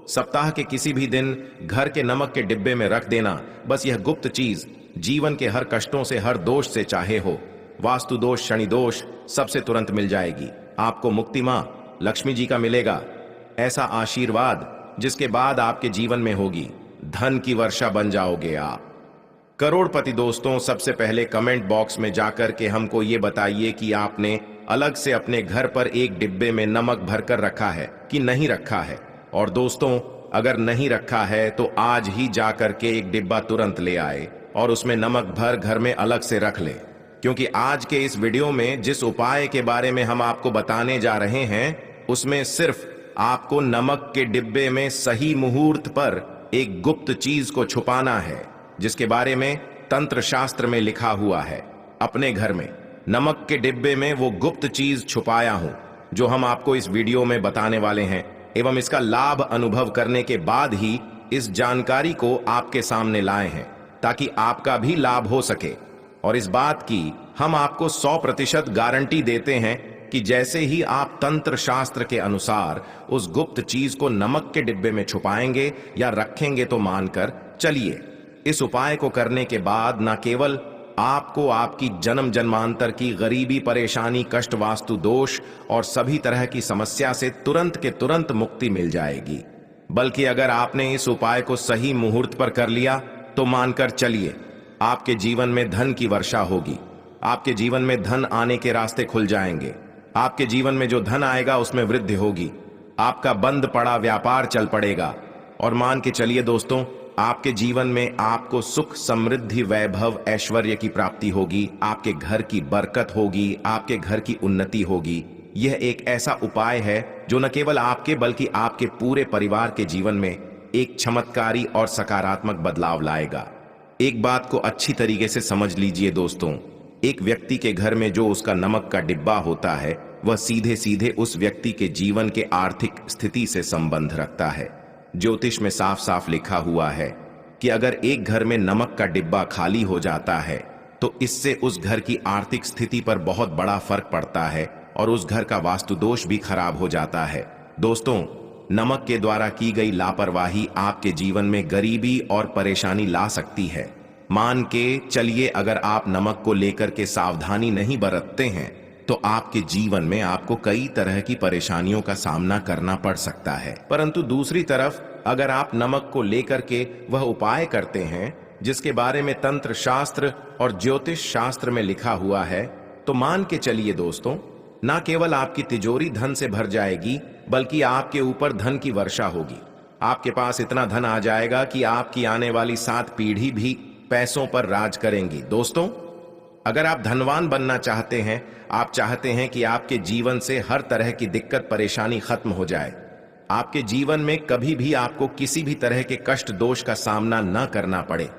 सप्ताह के किसी भी दिन घर के नमक के डिब्बे में रख देना। बस यह गुप्त चीज जीवन के हर कष्टों से, हर दोष से, चाहे हो वास्तु दोष, शनि दोष, सबसे तुरंत मिल जाएगी। आपको मुक्ति मां लक्ष्मी जी का मिलेगा, ऐसा आशीर्वाद जिसके बाद आपके जीवन में होगी धन की वर्षा, बन जाओगे आप करोड़पति। दोस्तों, सबसे पहले कमेंट बॉक्स में जाकर के हमको ये बताइए कि आपने अलग से अपने घर पर एक डिब्बे में नमक भरकर रखा है कि नहीं रखा है। और दोस्तों, अगर नहीं रखा है तो आज ही जाकर के एक डिब्बा तुरंत ले आए और उसमें नमक भर घर में अलग से रख ले, क्योंकि आज के इस वीडियो में जिस उपाय के बारे में हम आपको बताने जा रहे हैं उसमें सिर्फ आपको नमक के डिब्बे में सही मुहूर्त पर एक गुप्त चीज को छुपाना है, जिसके बारे में तंत्र शास्त्र में लिखा हुआ है। अपने घर में नमक के डिब्बे में वो गुप्त चीज छुपाया हूं जो हम आपको इस वीडियो में बताने वाले हैं, एवं इसका लाभ अनुभव करने के बाद ही इस जानकारी को आपके सामने लाए हैं ताकि आपका भी लाभ हो सके। और इस बात की हम आपको 100% गारंटी देते हैं कि जैसे ही आप तंत्र शास्त्र के अनुसार उस गुप्त चीज को नमक के डिब्बे में छुपाएंगे या रखेंगे तो मानकर चलिए, इस उपाय को करने के बाद न केवल आपको आपकी जन्म जन्मांतर की गरीबी, परेशानी, कष्ट, वास्तु दोष और सभी तरह की समस्या से तुरंत के तुरंत मुक्ति मिल जाएगी, बल्कि अगर आपने इस उपाय को सही मुहूर्त पर कर लिया तो मानकर चलिए आपके जीवन में धन की वर्षा होगी। आपके जीवन में धन आने के रास्ते खुल जाएंगे। आपके जीवन में जो धन आएगा उसमें वृद्धि होगी। आपका बंद पड़ा व्यापार चल पड़ेगा। और मान के चलिए दोस्तों, आपके जीवन में आपको सुख, समृद्धि, वैभव, ऐश्वर्य की प्राप्ति होगी। आपके घर की बरकत होगी, आपके घर की उन्नति होगी। यह एक ऐसा उपाय है जो न केवल आपके बल्कि आपके पूरे परिवार के जीवन में एक चमत्कारी और सकारात्मक बदलाव लाएगा। एक बात को अच्छी तरीके से समझ लीजिए दोस्तों, एक व्यक्ति के घर में जो उसका नमक का डिब्बा होता है वह सीधे सीधे उस व्यक्ति के जीवन के आर्थिक स्थिति से संबंध रखता है। ज्योतिष में साफ साफ लिखा हुआ है कि अगर एक घर में नमक का डिब्बा खाली हो जाता है तो इससे उस घर की आर्थिक स्थिति पर बहुत बड़ा फर्क पड़ता है और उस घर का वास्तु दोष भी खराब हो जाता है। दोस्तों, नमक के द्वारा की गई लापरवाही आपके जीवन में गरीबी और परेशानी ला सकती है। मान के चलिए, अगर आप नमक को लेकर के सावधानी नहीं बरतते हैं तो आपके जीवन में आपको कई तरह की परेशानियों का सामना करना पड़ सकता है। परंतु दूसरी तरफ अगर आप नमक को लेकर के वह उपाय करते हैं जिसके बारे में तंत्र शास्त्र और ज्योतिष शास्त्र में लिखा हुआ है, तो मान के चलिए दोस्तों, ना केवल आपकी तिजोरी धन से भर जाएगी बल्कि आपके ऊपर धन की वर्षा होगी। आपके पास इतना धन आ जाएगा कि आपकी आने वाली 7 पीढ़ी भी पैसों पर राज करेंगी। दोस्तों, अगर आप धनवान बनना चाहते हैं, आप चाहते हैं कि आपके जीवन से हर तरह की दिक्कत, परेशानी खत्म हो जाए, आपके जीवन में कभी भी आपको किसी भी तरह के कष्ट, दोष का सामना न करना पड़े,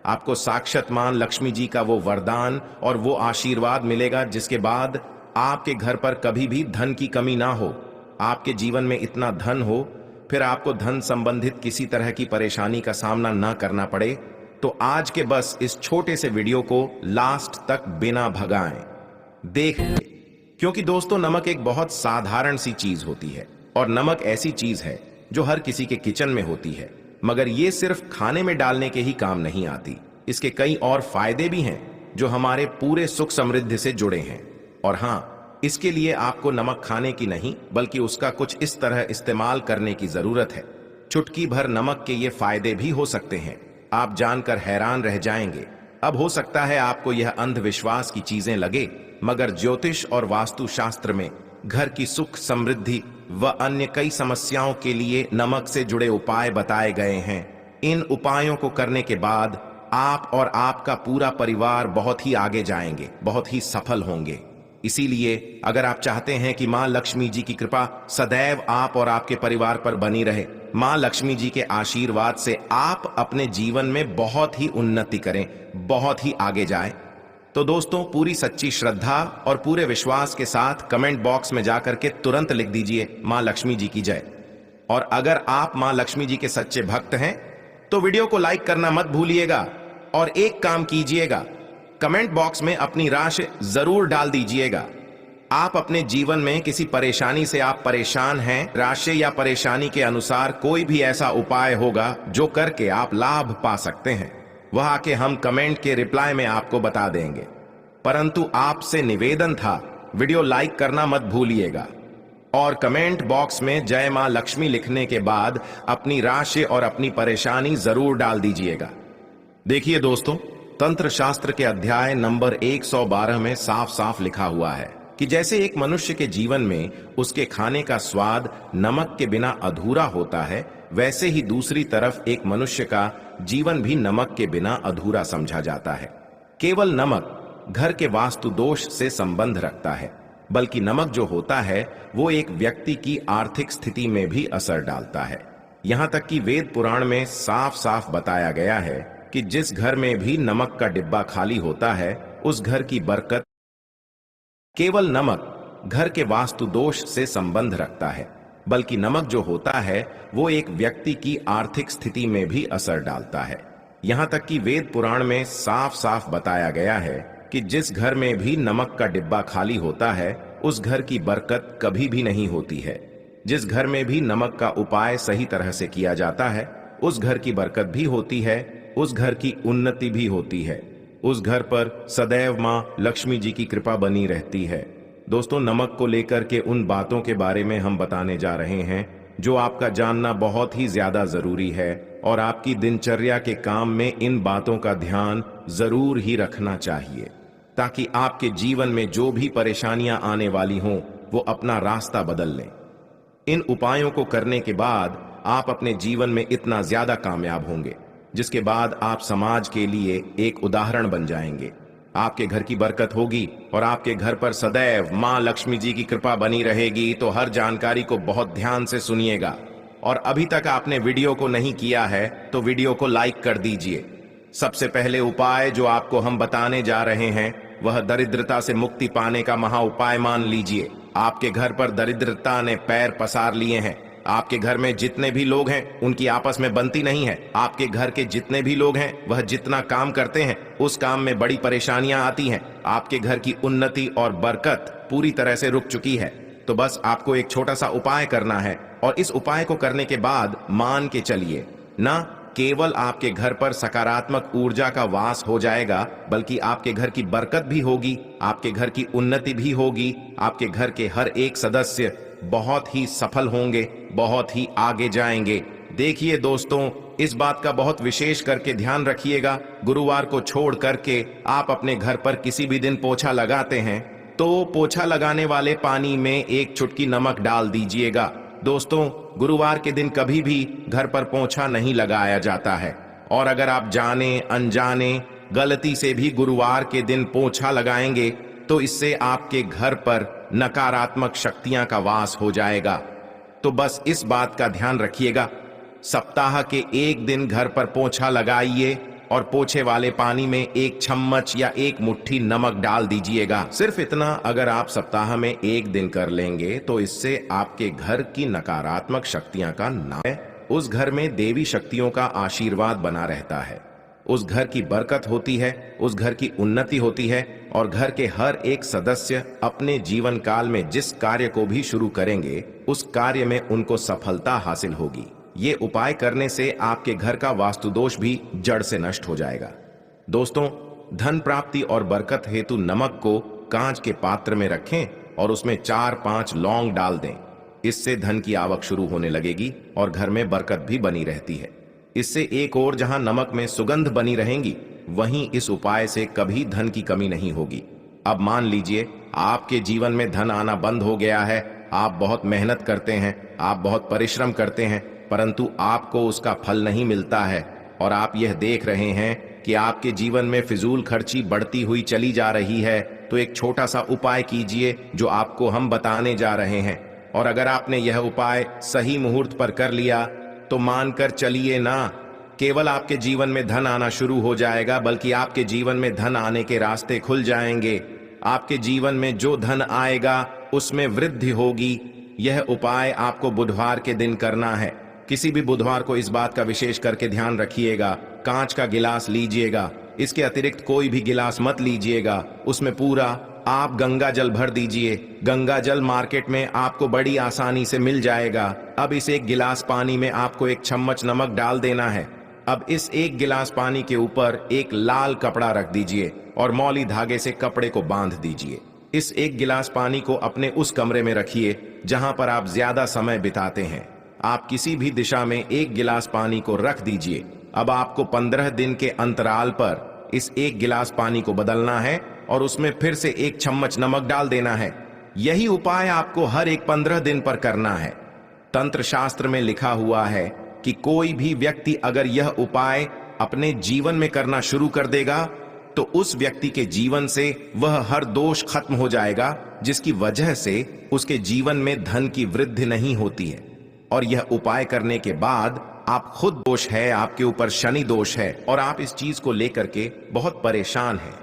आपको साक्षात मां लक्ष्मी जी का वो वरदान और वो आशीर्वाद मिलेगा जिसके बाद आपके घर पर कभी भी धन की कमी ना हो, आपके जीवन में इतना धन हो, फिर आपको धन संबंधित किसी तरह की परेशानी का सामना ना करना पड़े। तो आज के बस इस छोटे से वीडियो को लास्ट तक बिना भगाएं देख ले, क्योंकि दोस्तों नमक एक बहुत साधारण सी चीज होती है और नमक ऐसी चीज है जो हर किसी के किचन में होती है, मगर ये सिर्फ खाने में डालने के ही काम नहीं आती। इसके कई और फायदे भी हैं जो हमारे पूरे सुख समृद्धि से जुड़े हैं। और हाँ, इसके लिए आपको नमक खाने की नहीं बल्कि उसका कुछ इस तरह इस्तेमाल करने की जरूरत है। चुटकी भर नमक के ये फायदे भी हो सकते हैं, आप जानकर हैरान रह जाएंगे। अब हो सकता है आपको यह अंधविश्वास की चीजें लगे, मगर ज्योतिष और वास्तु शास्त्र में घर की सुख, समृद्धि व अन्य कई समस्याओं के लिए नमक से जुड़े उपाय बताए गए हैं। इन उपायों को करने के बाद आप और आपका पूरा परिवार बहुत ही आगे जाएंगे, बहुत ही सफल होंगे। इसीलिए अगर आप चाहते हैं कि मां लक्ष्मी जी की कृपा सदैव आप और आपके परिवार पर बनी रहे, मां लक्ष्मी जी के आशीर्वाद से आप अपने जीवन में बहुत ही उन्नति करें, बहुत ही आगे जाएं, तो दोस्तों पूरी सच्ची श्रद्धा और पूरे विश्वास के साथ कमेंट बॉक्स में जाकर के तुरंत लिख दीजिए मां लक्ष्मी जी की जय। और अगर आप मां लक्ष्मी जी के सच्चे भक्त हैं तो वीडियो को लाइक करना मत भूलिएगा और एक काम कीजिएगा, कमेंट बॉक्स में अपनी राशि जरूर डाल दीजिएगा। आप अपने जीवन में किसी परेशानी से आप परेशान हैं, राशि या परेशानी के अनुसार कोई भी ऐसा उपाय होगा जो करके आप लाभ पा सकते हैं, वह आके हम कमेंट के रिप्लाई में आपको बता देंगे। परंतु आपसे निवेदन था, वीडियो लाइक करना मत भूलिएगा और कमेंट बॉक्स में जय मां लक्ष्मी लिखने के बाद अपनी राशि और अपनी परेशानी जरूर डाल दीजिएगा। देखिए दोस्तों, तंत्र शास्त्र के अध्याय नंबर 112 में साफ साफ लिखा हुआ है कि जैसे एक मनुष्य के जीवन में उसके खाने का स्वाद नमक के बिना अधूरा होता है, वैसे ही दूसरी तरफ एक मनुष्य का जीवन भी नमक के बिना अधूरा समझा जाता है। केवल नमक घर के वास्तु दोष से संबंध रखता है, बल्कि नमक जो होता है वो एक व्यक्ति की आर्थिक स्थिति में भी असर डालता है। यहां तक कि वेद पुराण में साफ साफ बताया गया है कि जिस घर में भी नमक का डिब्बा खाली होता है उस घर की बरकत। केवल नमक घर के वास्तु दोष से संबंध रखता है, बल्कि नमक जो होता है वो एक व्यक्ति की आर्थिक स्थिति में भी असर डालता है। यहां तक कि वेद पुराण में साफ साफ बताया गया है कि जिस घर में भी नमक का डिब्बा खाली होता है उस घर की बरकत कभी भी नहीं होती है। जिस घर में भी नमक का उपाय सही तरह से किया जाता है उस घर की बरकत भी होती है, उस घर की उन्नति भी होती है, उस घर पर सदैव मां लक्ष्मी जी की कृपा बनी रहती है। दोस्तों, नमक को लेकर के उन बातों के बारे में हम बताने जा रहे हैं जो आपका जानना बहुत ही ज्यादा जरूरी है और आपकी दिनचर्या के काम में इन बातों का ध्यान जरूर ही रखना चाहिए, ताकि आपके जीवन में जो भी परेशानियां आने वाली हों वो अपना रास्ता बदल लें। इन उपायों को करने के बाद आप अपने जीवन में इतना ज्यादा कामयाब होंगे जिसके बाद आप समाज के लिए एक उदाहरण बन जाएंगे। आपके घर की बरकत होगी और आपके घर पर सदैव मां लक्ष्मी जी की कृपा बनी रहेगी। तो हर जानकारी को बहुत ध्यान से सुनिएगा और अभी तक आपने वीडियो को नहीं किया है तो वीडियो को लाइक कर दीजिए। सबसे पहले उपाय जो आपको हम बताने जा रहे हैं वह दरिद्रता से मुक्ति पाने का महा उपाय मान लीजिए। आपके घर पर दरिद्रता ने पैर पसार लिए हैं, आपके घर में जितने भी लोग हैं उनकी आपस में बनती नहीं है, आपके घर के जितने भी लोग हैं वह जितना काम करते हैं उस काम में बड़ी परेशानियां आती हैं, आपके घर की उन्नति और बरकत पूरी तरह से रुक चुकी है। तो बस आपको एक छोटा सा उपाय करना है और इस उपाय को करने के बाद मान के चलिए, ना केवल आपके घर पर सकारात्मक ऊर्जा का वास हो जाएगा बल्कि आपके घर की बरकत भी होगी, आपके घर की उन्नति भी होगी, आपके घर के हर एक सदस्य बहुत ही सफल होंगे, बहुत ही आगे जाएंगे। देखिए दोस्तों, इस बात का बहुत विशेष करके ध्यान रखिएगा, गुरुवार को छोड़ करके आप अपने घर पर किसी भी दिन पोछा लगाते हैं तो पोछा लगाने वाले पानी में एक चुटकी नमक डाल दीजिएगा। दोस्तों, गुरुवार के दिन कभी भी घर पर पोछा नहीं लगाया जाता है और अगर आप जाने अनजाने गलती से भी गुरुवार के दिन पोछा लगाएंगे तो इससे आपके घर पर नकारात्मक शक्तियां का वास हो जाएगा। तो बस इस बात का ध्यान रखिएगा, सप्ताह के एक दिन घर पर पोछा लगाइए और पोछे वाले पानी में एक चम्मच या एक मुट्ठी नमक डाल दीजिएगा। सिर्फ इतना अगर आप सप्ताह में एक दिन कर लेंगे तो इससे आपके घर की नकारात्मक शक्तियां का नाश है, उस घर में देवी शक्तियों का आशीर्वाद बना रहता है, उस घर की बरकत होती है, उस घर की उन्नति होती है और घर के हर एक सदस्य अपने जीवन काल में जिस कार्य को भी शुरू करेंगे उस कार्य में उनको सफलता हासिल होगी। ये उपाय करने से आपके घर का वास्तु दोष भी जड़ से नष्ट हो जाएगा। दोस्तों, धन प्राप्ति और बरकत हेतु नमक को कांच के पात्र में रखें और उसमें 4-5 लौंग डाल दें। इससे धन की आवक शुरू होने लगेगी और घर में बरकत भी बनी रहती है। इससे एक और जहां नमक में सुगंध बनी रहेंगी वहीं इस उपाय से कभी धन की कमी नहीं होगी। अब मान लीजिए आपके जीवन में धन आना बंद हो गया है, आप बहुत मेहनत करते हैं, आप बहुत परिश्रम करते हैं, परंतु आपको उसका फल नहीं मिलता है और आप यह देख रहे हैं कि आपके जीवन में फिजूल खर्ची बढ़ती हुई चली जा रही है। तो एक छोटा सा उपाय कीजिए जो आपको हम बताने जा रहे हैं और अगर आपने यह उपाय सही मुहूर्त पर कर लिया तो मानकर चलिए ना केवल आपके जीवन में धन आना शुरू हो जाएगा बल्कि आपके जीवन में धन आने के रास्ते खुल जाएंगे। आपके जीवन में जो धन आएगा उसमें वृद्धि होगी। यह उपाय आपको बुधवार के दिन करना है। किसी भी बुधवार को इस बात का विशेष करके ध्यान रखिएगा, कांच का गिलास लीजिएगा, इसके अतिरिक्त कोई भी गिलास मत लीजिएगा, उसमें पूरा आप गंगा जल भर दीजिए। गंगा जल मार्केट में आपको बड़ी आसानी से मिल जाएगा। अब इस एक गिलास पानी में आपको एक चम्मच नमक डाल देना है। अब इस एक गिलास पानी के ऊपर एक लाल कपड़ा रख दीजिए और मौली धागे से कपड़े को बांध दीजिए। इस एक गिलास पानी को अपने उस कमरे में रखिए जहां पर आप ज्यादा समय बिताते हैं। आप किसी भी दिशा में एक गिलास पानी को रख दीजिए। अब आपको 15 दिन के अंतराल पर इस एक गिलास पानी को बदलना है और उसमें फिर से एक चम्मच नमक डाल देना है। यही उपाय आपको हर एक 15 दिन पर करना है। तंत्र शास्त्र में लिखा हुआ है कि कोई भी व्यक्ति अगर यह उपाय अपने जीवन में करना शुरू कर देगा तो उस व्यक्ति के जीवन से वह हर दोष खत्म हो जाएगा, जिसकी वजह से उसके जीवन में धन की वृद्धि नहीं होती है। और यह उपाय करने के बाद आप खुद दोष है, आपके ऊपर शनि दोष है और आप इस चीज को लेकर के बहुत परेशान हैं,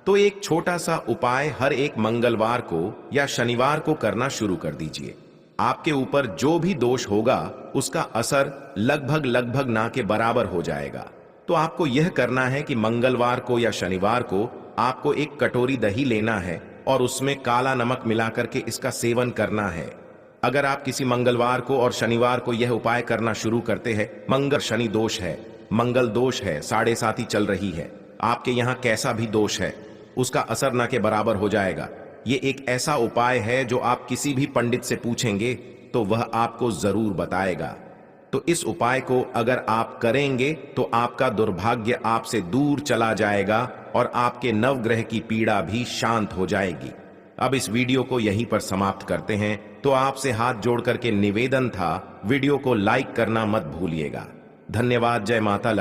तो एक छोटा सा उपाय हर एक मंगलवार को या शनिवार को करना शुरू कर दीजिए। आपके ऊपर जो भी दोष होगा उसका असर लगभग ना के बराबर हो जाएगा। तो आपको यह करना है कि मंगलवार को या शनिवार को आपको एक कटोरी दही लेना है और उसमें काला नमक मिला करके इसका सेवन करना है। अगर आप किसी मंगलवार को और शनिवार को यह उपाय करना शुरू करते हैं, मंगल शनि दोष है, मंगल दोष है, 7.5 चल रही है, आपके यहाँ कैसा भी दोष है उसका असर ना के बराबर हो जाएगा। ये एक ऐसा उपाय है जो आप किसी भी पंडित से पूछेंगे तो वह आपको जरूर बताएगा। तो इस उपाय को अगर आप करेंगे तो आपका दुर्भाग्य आपसे दूर चला जाएगा और आपके नवग्रह की पीड़ा भी शांत हो जाएगी। अब इस वीडियो को यहीं पर समाप्त करते हैं। तो आपसे हाथ जोड़ करके निवेदन था, वीडियो को लाइक करना मत भूलिएगा। धन्यवाद। जय माता लक्ष्मी।